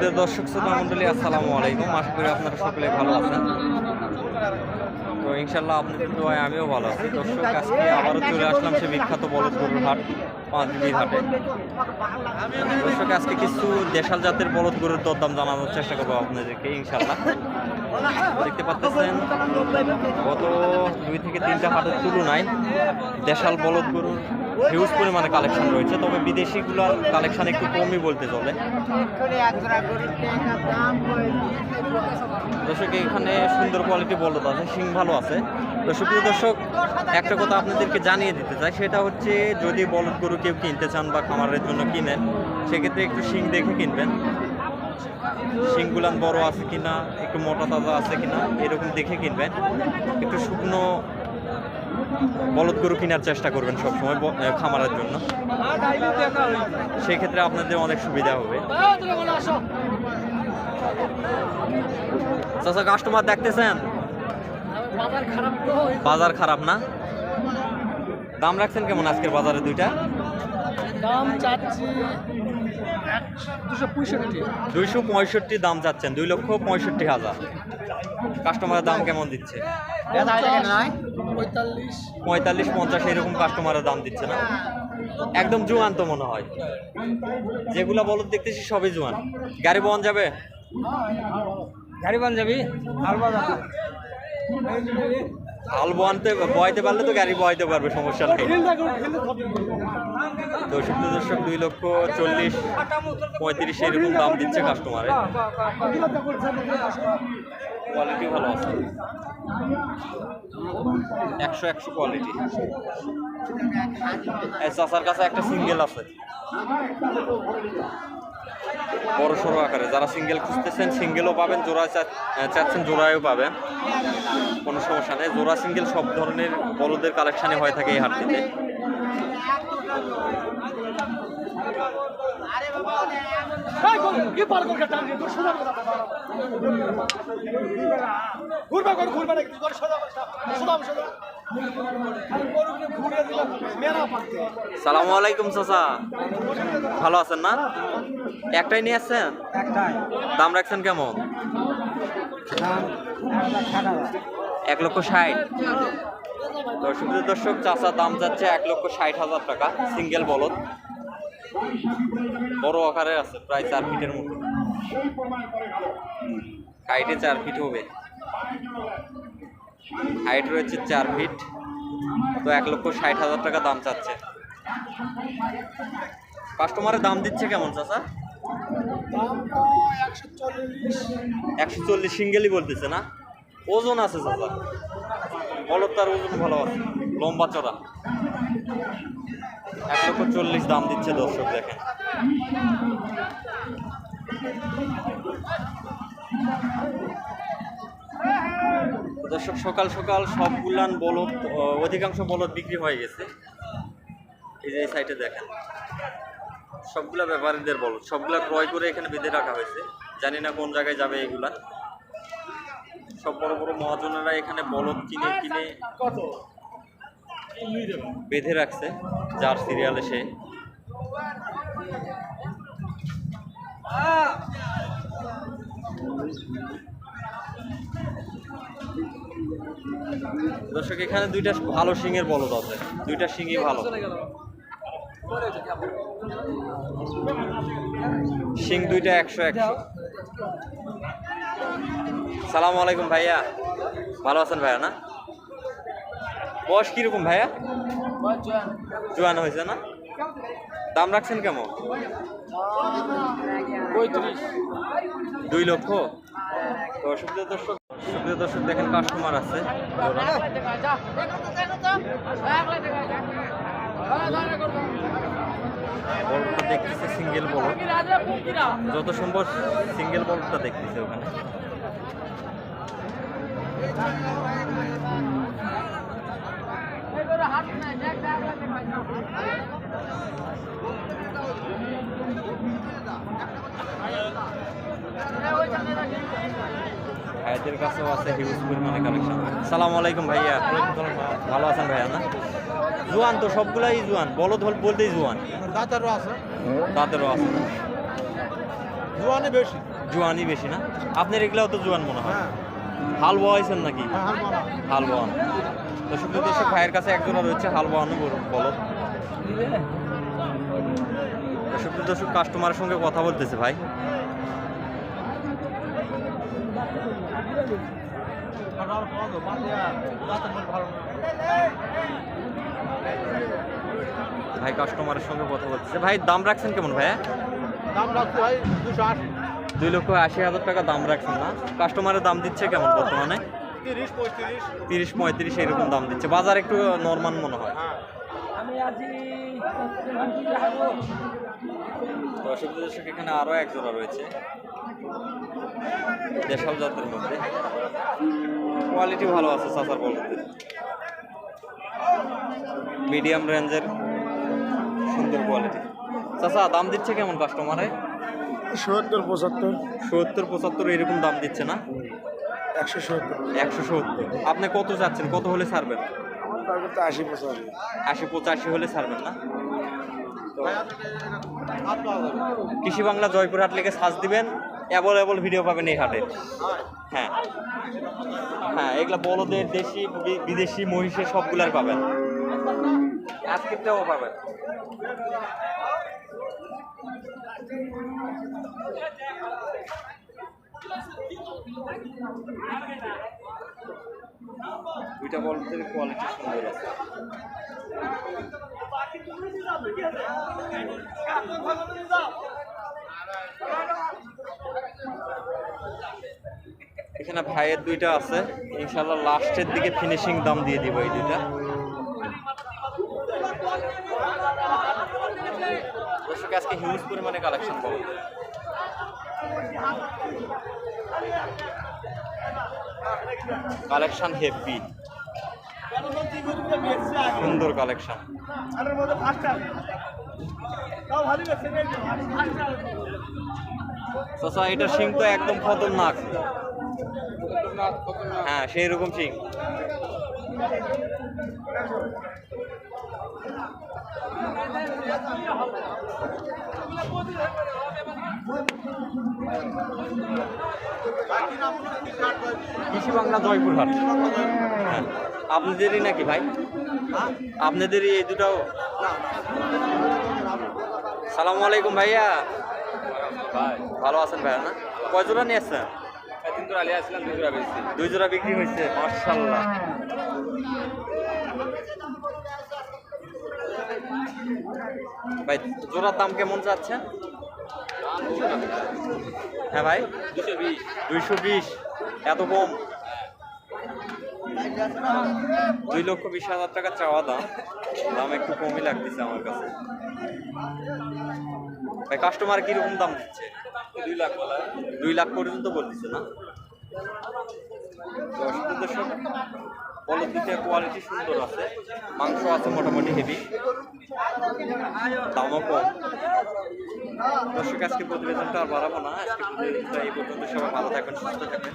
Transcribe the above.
সুপ্রিয় দর্শক শ্রোতা মণ্ডলী, আসসালামু আলাইকুম। আশা করি আপনারা সকলে ভালো আছেন। তো ইনশাল্লাহ আপনাদের দোয়ায় আমিও ভালো আছি। দর্শক, আজকে আবারও চলে আসলাম সে বিখ্যাত বলদ গরুর হাট, পাঁচবিবির হাটে। দর্শক, আজকে কিছু দেশাল জাতের বলদ গরুর দরদাম জানানোর চেষ্টা করবো আপনাদেরকে ইনশাল্লাহ। দেখতে পাচ্ছেন গত 2 থেকে 3টা হাটের তুলনায় দেশাল বলদ গরুর হিউজ পরিমাণে কালেকশন রয়েছে, তবে বিদেশিগুলোর কালেকশন একটু কমই বলতে চলে। দর্শক, এখানে সুন্দর কোয়ালিটি বলদ আছে, শিং ভালো আছে। তো সুপ্রিয় দর্শক, একটা কথা আপনাদেরকে জানিয়ে দিতে চাই, সেটা হচ্ছে যদি বলদ গরু কেউ কিনতে চান বা খামারের জন্য কিনেন, সেক্ষেত্রে একটু শিং দেখে কিনবেন। শিংগুলান বড় আছে কিনা, একটু মোটা তাজা আছে কিনা, এরকম দেখে কিনবেন। একটু শুকনো বলদ গরু কেনার চেষ্টা করবেন সবসময় খামারের জন্য, সেক্ষেত্রে আপনাদের অনেক সুবিধা হবে। চাচা, কাস্টমার দেখতেছেন? বাজার খারাপ না? দাম রাখছেন কেমন আজকের বাজারে দুইটা? দাম চাচ্ছি 265 দাম চাচ্ছেন, 2,65,000। কাস্টমারের দাম কেমন দিচ্ছে? 45-50 এরকম কাস্টমারের দাম দিচ্ছে না? একদম জোয়ান তো মনে হয়, যেগুলা বলদ দেখতেছি সবই জোয়ান। গাড়ি বহন যাবে? গাড়ি বান যাবি হাল বহাইতে পারলে তো গাড়ি বহাইতে পারবে, সমস্যা নেই। তো সুপ্রিয় দর্শক, 2,40,35 এরকম দাম দিচ্ছে কাস্টমারে। কোয়ালিটি ভালো আছে, 100 কোয়ালিটি। চাচার কাছে একটা সিঙ্গেল আছে, বড় সড়ো আকারে। যারা সিঙ্গেল খুঁজতেছেন সিঙ্গেলও পাবেন, জোড়া চাচ্ছেন জোড়ায়ও পাবেন, কোনো সমস্যা নেই। জোড়া সিঙ্গেল সব ধরনের বলদের কালেকশানে হয়ে থাকে এই হাটটিতে। সালামু আলাইকুম চাচা, ভালো আছেন না? একটাই নিয়ে আসছেন? দাম রাখছেন কেমন? 1,60,000। তো সুপ্রিয় দর্শক, চাচার দাম যাচ্ছে 1,60,000 টাকা। সিঙ্গেল বলদ, বড় আকারে আছে, প্রায় 4 ফিটের মতো হাইটে। 4 ফিট হবে, হাইট রয়েছে 4 ফিট। তো 1,60,000 টাকা দাম চাচ্ছে। কাস্টমারের দাম দিচ্ছে কেমন চাচা? 140 সিঙ্গেলই বলতেছে না? ওজন আছে চাচা, বলদ তার ওজন ভালো আছে, লম্বা চড়া। 1,40,000 দাম দিচ্ছে। দর্শক দেখেন, দর্শক, সকাল সকাল সবগুলান বলদ, অধিকাংশ বলদ বিক্রি হয়ে গেছে। এই যে এই সাইডে দেখেন, সবগুলা ব্যাপারীদের বলদ, সবগুলা ক্রয় করে এখানে বেঁধে রাখা হয়েছে। জানি না কোন জায়গায় যাবে এগুলা। সব বড় বড় মহাজনেরা এখানে বলদ কিনে কিনে বেঁধে রাখছে, যার সিরিয়ালে সে। দর্শক, এখানে 2টা ভালো শিঙের বলদ আছে, 2টা শিঙই ভালো, শিং 2টা 100। সালামু আলাইকুম ভাইয়া, ভালো আছেন ভাইয়া না? বয়স কিরকম ভাইয়া? জোয়ান হয়েছে না? দাম রাখছেন কেমন? 2 লক্ষ। তো সুপ্রিয় দর্শক দেখেন, কাস্টমার আছে। বলটা দেখতেছে সিঙ্গেল বলদ, যত সম্ভব সিঙ্গেল বলটা দেখতেছে ওখানে। ভাইয়াদের কাছেও আছে হিউজ পরিমাণে কালেকশন। সালামু আলাইকুম ভাইয়া, ভালো আছেন ভাইয়া না? জোয়ান তো সবগুলাই জোয়ান, বলদ বলতেই জোয়ান, দাঁতেরও আছে। জোয়ানে বেশি। জোয়ানি বেশি না? আপনার এগুলাও তো জোয়ান মনে হয়। হ্যাঁ হাল বোয়াইছেন নাকি? হ্যাঁ, হাল বলা। হাল বোয়ান। দর্শক ভাইয়ের কাছে এক জোড়া রয়েছে হাল বোয়ানো বলদ। দর্শক কাস্টমারের সঙ্গে কথা বলতেছে ভাই। ভাই কাস্টমারের সঙ্গে কথা বলতেছে। ভাই দাম রাখছেন কেমন ভাইয়া? দাম রাখছি ভাই 280। 2,80,000 টাকা দাম রাখছেন না? কাস্টমারের দাম দিচ্ছে কেমন বর্তমানে? 30-35। 30-35 এরকম দাম দিচ্ছে। বাজার একটু নরমাল মনে হয়। হ্যাঁ দর্শক এখানে আরো এক জোড়া রয়েছে দেশাল জাতের মধ্যে। কোয়ালিটি ভালো আছে চাচার বলতে। মিডিয়াম রেঞ্জের সুন্দর কোয়ালিটি। চাচা দাম দিচ্ছে কেমন কাস্টমারে? 70-75। 70-75 এরকম দাম দিচ্ছে না? 170। 170। আপনি কত চাচ্ছেন? কত হলে ছাড়বেন? আমার টার্গেট তো 80-85। 80-85 হলে ছাড়বেন না? কৃষি বাংলা জয়পুরহাট লিখে সার্চ দিবেন, অ্যাভেলেবল ভিডিও পাবেন এই হাটে। হ্যাঁ হ্যাঁ, এগুলা বড়দের দেশি বিদেশি মহিষের সবগুলার পাবেন, আজকেরটাও পাবেন। দুইটা বলদের কোয়ালিটি সুন্দর আছে। এখানে ভাইয়ের দুইটা আছে, ইনশাল্লাহ লাস্টের দিকে ফিনিশিং দাম দিয়ে দিব এই দুইটা। দর্শক আজকে হিউজ পরিমাণে কালেকশন পাবো। কালেকশন হেভি, সুন্দর কালেকশন। চাচা এটা শিং তো একদম খতরনাক। হ্যাঁ সেই রকম শিং। কৃষি বাংলা জয়পুরহাট। হ্যাঁ আপনাদেরই নাকি ভাই? আপনাদেরই এই দুটাও? সালামু আলাইকুম ভাইয়া। ভালো আছেন ভাইয়া? না কয় জোড়া নিয়ে আসছেন? 3 জোড়া নিয়ে আসলাম, 2 জোড়া বেশি। 2 জোড়া বিক্রি হয়েছে, মাশাআল্লাহ। ভাই জোড়ার দাম কেমন যাচ্ছে? হ্যাঁ ভাই 220। 220, এত কম? 2,20,000 টাকা চাওয়া দাম, দাম একটু কমই লাগতেছে আমার কাছে। ভাই কাস্টমার কিরকম দাম দিচ্ছে? 2 লাখ বলা। 2 লাখ পর্যন্ত বলতেছে না? দর্শক বলদ দুইটার কোয়ালিটি সুন্দর আছে, মাংস আছে মোটামুটি হেভি, দামও কম। দর্শক আজকে প্রতিবেদনটা আর বাড়াবো না, আজকে প্রতিবেদনটা এই পর্যন্ত। সবাই ভালো থাকবেন, সুস্থ থাকবেন।